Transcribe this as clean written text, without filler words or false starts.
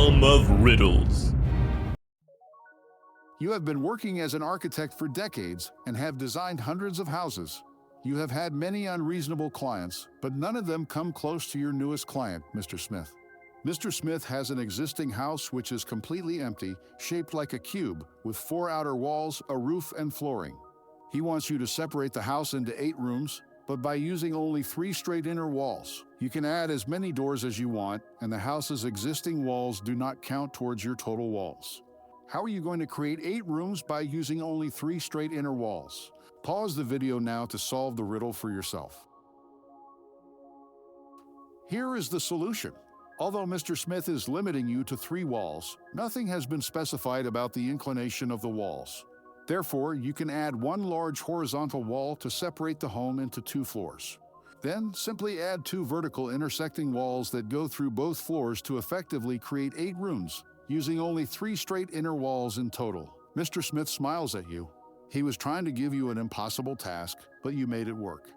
realm of riddles. You have been working as an architect for decades and have designed hundreds of houses. You have had many unreasonable clients, but none of them come close to your newest client, Mr. Smith. Mr. Smith has an existing house which is completely empty, shaped like a cube, with 4 outer walls, a roof, and flooring. He wants you to separate the house into 8 rooms, but by using only 3 straight inner walls. You can add as many doors as you want, and the house's existing walls do not count towards your total walls. How are you going to create 8 rooms by using only 3 straight inner walls? Pause the video now to solve the riddle for yourself. Here is the solution. Although Mr. Smith is limiting you to 3 walls, nothing has been specified about the inclination of the walls. Therefore, you can add 1 large horizontal wall to separate the home into 2 floors. Then, simply add 2 vertical intersecting walls that go through both floors to effectively create 8 rooms, using only 3 straight inner walls in total. Mr. Smith smiles at you. He was trying to give you an impossible task, but you made it work.